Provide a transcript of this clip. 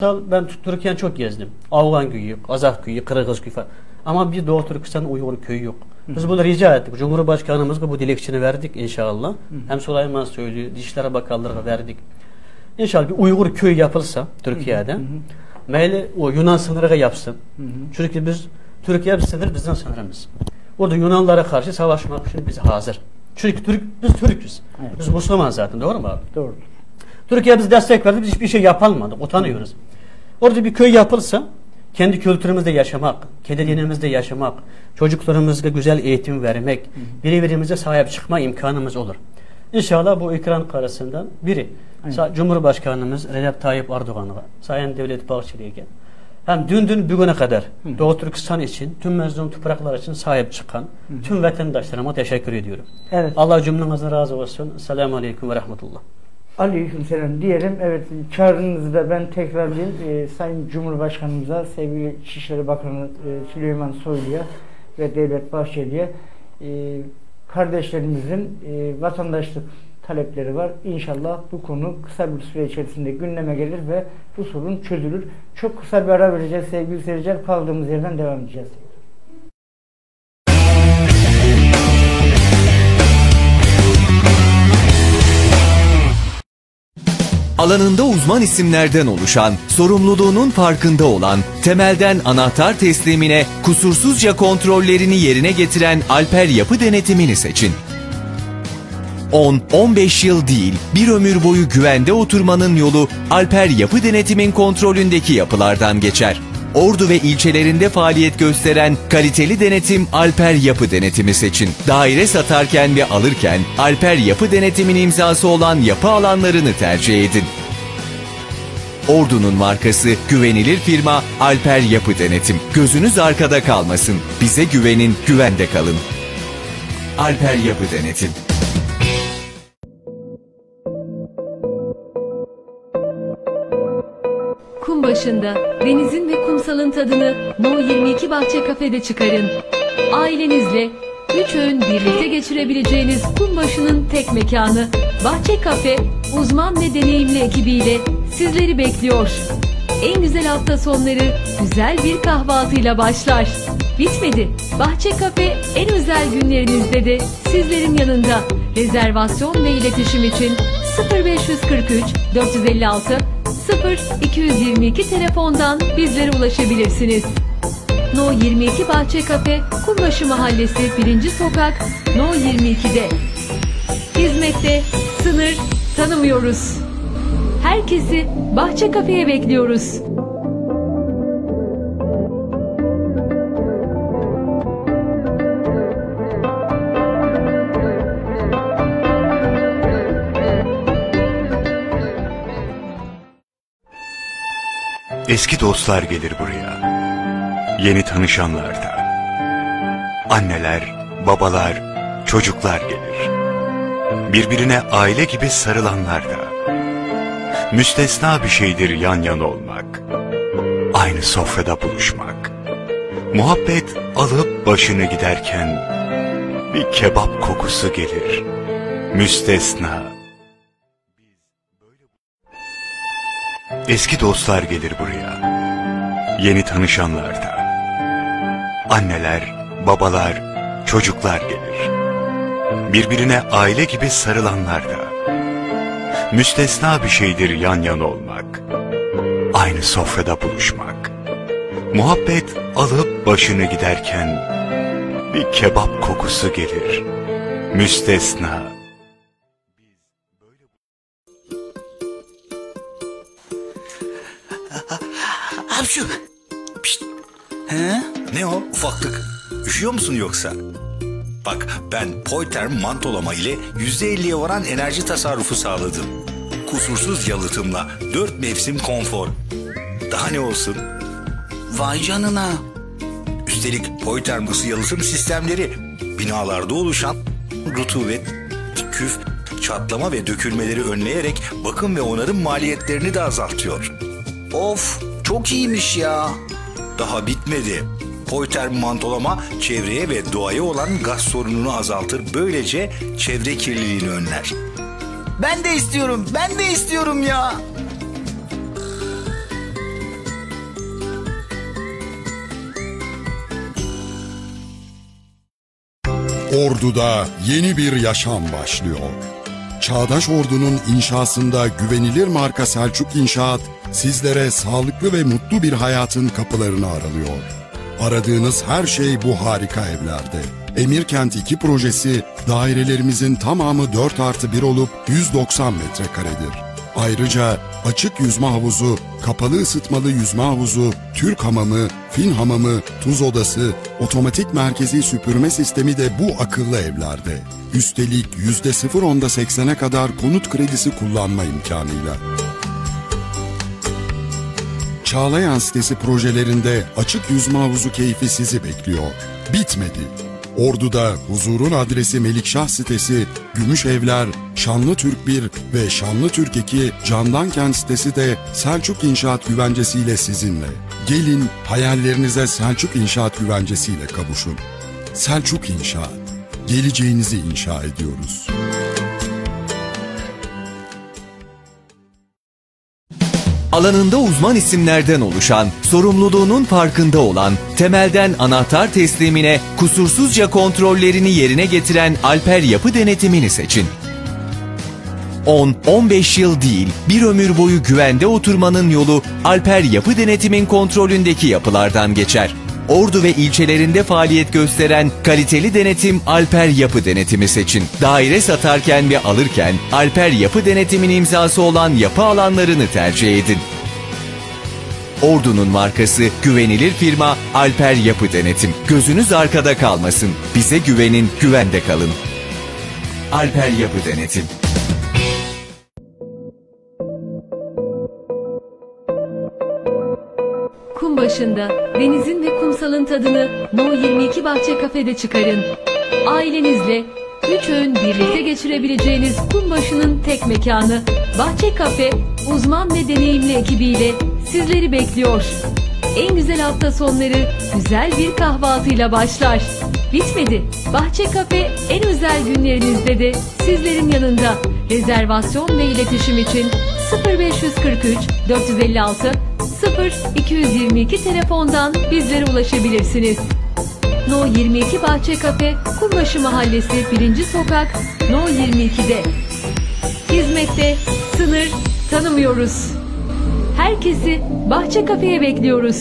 Ben Türkiye'yi çok gezdim. Afgan köyü, Kazak köyü, Kırgız köyü falan. Ama bir Doğu Türkistan Uygur köyü yok. Biz bunu rica ettik. Cumhurbaşkanımızga bu dilekçeni verdik inşallah. Hem Süleyman söylüyor, Dışişleri Bakanlığı'na verdik. İnşallah bir Uygur köyü yapılsa Türkiye'de, meyli o Yunan sınırına yapsın. Çünkü biz, Türkiye bir sınır bizden sınırımız. Orada Yunanlara karşı savaşmak için biz hazır. Çünkü biz Türk'üz. Evet. Biz Müslüman zaten, doğru mu abi? Doğru. Türkiye bize destek verdi, biz hiçbir şey yapamadık, utanıyoruz. Orada bir köy yapılsa, kendi kültürümüzde yaşamak, kendi dinimizde yaşamak, çocuklarımıza güzel eğitim vermek, birbirimize sahip çıkma imkanımız olur. İnşallah bu ekran karşısından biri, Cumhurbaşkanımız Recep Tayyip Erdoğan'a, Sayın Devlet Bahçeli'ye, hem dün bugüne kadar Doğu Türkistan için, tüm mezun topraklar için sahip çıkan tüm vatandaşlarıma teşekkür ediyorum. Evet. Allah cümlenizden razı olsun. Selamun Aleyküm ve Rahmetullah. Aleykümselam diyelim. Evet, çağrınızı da ben tekrarlayayım. Sayın Cumhurbaşkanımıza, sevgili İçişleri Bakanı Süleyman Soylu'ya ve Devlet Bahçeli'ye kardeşlerimizin vatandaşlık talepleri var. İnşallah bu konu kısa bir süre içerisinde gündeme gelir ve bu sorun çözülür. Çok kısa bir ara vereceğiz sevgili seyirciler. Kaldığımız yerden devam edeceğiz. Alanında uzman isimlerden oluşan, sorumluluğunun farkında olan, temelden anahtar teslimine kusursuzca kontrollerini yerine getiren Alper Yapı Denetimini seçin. 10-15 yıl değil, bir ömür boyu güvende oturmanın yolu Alper Yapı Denetim'in kontrolündeki yapılardan geçer. Ordu ve ilçelerinde faaliyet gösteren kaliteli denetim Alper Yapı Denetimi seçin. Daire satarken ve alırken Alper Yapı Denetimi'nin imzası olan yapı alanlarını tercih edin. Ordu'nun markası, güvenilir firma Alper Yapı Denetim. Gözünüz arkada kalmasın. Bize güvenin, güvende kalın. Alper Yapı Denetim. Kum başında denizin ve kumsalın tadını No 22 Bahçe Kafe'de çıkarın. Ailenizle 3 öğün birlikte geçirebileceğiniz kum başının tek mekanı Bahçe Kafe, uzman ve deneyimli ekibiyle sizleri bekliyor. En güzel hafta sonları güzel bir kahvaltıyla başlar. Bitmedi. Bahçe Kafe en özel günlerinizde de sizlerin yanında. Rezervasyon ve iletişim için 0543 456 0222 telefondan bizlere ulaşabilirsiniz. No 22 Bahçe Kafe, Kumbaşı Mahallesi 1. Sokak, No 22'de. Hizmette sınır tanımıyoruz. Herkesi Bahçe Kafe'ye bekliyoruz. Eski dostlar gelir buraya, yeni tanışanlar da. Anneler, babalar, çocuklar gelir. Birbirine aile gibi sarılanlar da. Müstesna bir şeydir yan yana olmak, aynı sofrada buluşmak. Muhabbet alıp başını giderken bir kebap kokusu gelir, müstesna. Eski dostlar gelir buraya, yeni tanışanlar da. Anneler, babalar, çocuklar gelir. Birbirine aile gibi sarılanlar da. Müstesna bir şeydir yan yana olmak, aynı sofrada buluşmak. Muhabbet alıp başını giderken bir kebap kokusu gelir, müstesna. Hapşu. Pişt. He? Ne o ufaklık? Üşüyor musun yoksa? Bak, ben Poyterm mantolama ile %50'ye varan enerji tasarrufu sağladım. Kusursuz yalıtımla 4 mevsim konfor. Daha ne olsun? Vay canına. Üstelik Poyterm ısı yalıtım sistemleri binalarda oluşan rutubet, küf, çatlama ve dökülmeleri önleyerek bakım ve onarım maliyetlerini de azaltıyor. Of, çok iyiymiş ya. Daha bitmedi. Poyterm mantolama çevreye ve doğaya olan gaz sorununu azaltır. Böylece çevre kirliliğini önler. Ben de istiyorum ya. Ordu'da yeni bir yaşam başlıyor. Çağdaş Ordu'nun inşasında güvenilir marka Selçuk İnşaat sizlere sağlıklı ve mutlu bir hayatın kapılarını aralıyor. Aradığınız her şey bu harika evlerde. Emirkent 2 projesi dairelerimizin tamamı 4+1 olup 190 metrekaredir. Ayrıca açık yüzme havuzu, kapalı ısıtmalı yüzme havuzu, Türk hamamı, Fin hamamı, tuz odası, otomatik merkezi süpürme sistemi de bu akıllı evlerde. Üstelik %0.80'e kadar konut kredisi kullanma imkanıyla. Çağlayan sitesi projelerinde açık yüzme havuzu keyfi sizi bekliyor. Bitmedi. Ordu'da huzurun adresi Melikşah sitesi, Gümüşevler, Şanlıtürk 1 ve Şanlıtürk 2 Candankent sitesi de Selçuk İnşaat güvencesiyle sizinle. Gelin hayallerinize Selçuk İnşaat güvencesiyle kavuşun. Selçuk İnşaat, geleceğinizi inşa ediyoruz. Alanında uzman isimlerden oluşan, sorumluluğunun farkında olan, temelden anahtar teslimine kusursuzca kontrollerini yerine getiren Alper Yapı Denetimini seçin. 10-15 yıl değil, bir ömür boyu güvende oturmanın yolu Alper Yapı Denetim'in kontrolündeki yapılardan geçer. Ordu ve ilçelerinde faaliyet gösteren kaliteli denetim Alper Yapı Denetimi seçin. Daire satarken ve alırken Alper Yapı Denetim'in imzası olan yapı alanlarını tercih edin. Ordu'nun markası, güvenilir firma Alper Yapı Denetim. Gözünüz arkada kalmasın. Bize güvenin, güvende kalın. Alper Yapı Denetim. Kum başında denizin ve kumsalın tadını No 22 Bahçe Kafede çıkarın. Ailenizle 3 öğün birlikte geçirebileceğiniz kum başının tek mekanı Bahçe Kafe, uzman ve deneyimli ekibiyle sizleri bekliyor. En güzel hafta sonları güzel bir kahvaltıyla başlar. Bitmedi. Bahçe Kafe en özel günlerinizde de sizlerin yanında. Rezervasyon ve iletişim için 0543 456 0222 telefondan bizlere ulaşabilirsiniz. No 22 Bahçe Kafe, Kumbaşı Mahallesi 1. Sokak, No 22'de. Hizmette sınır tanımıyoruz. Herkesi Bahçe Kafe'ye bekliyoruz.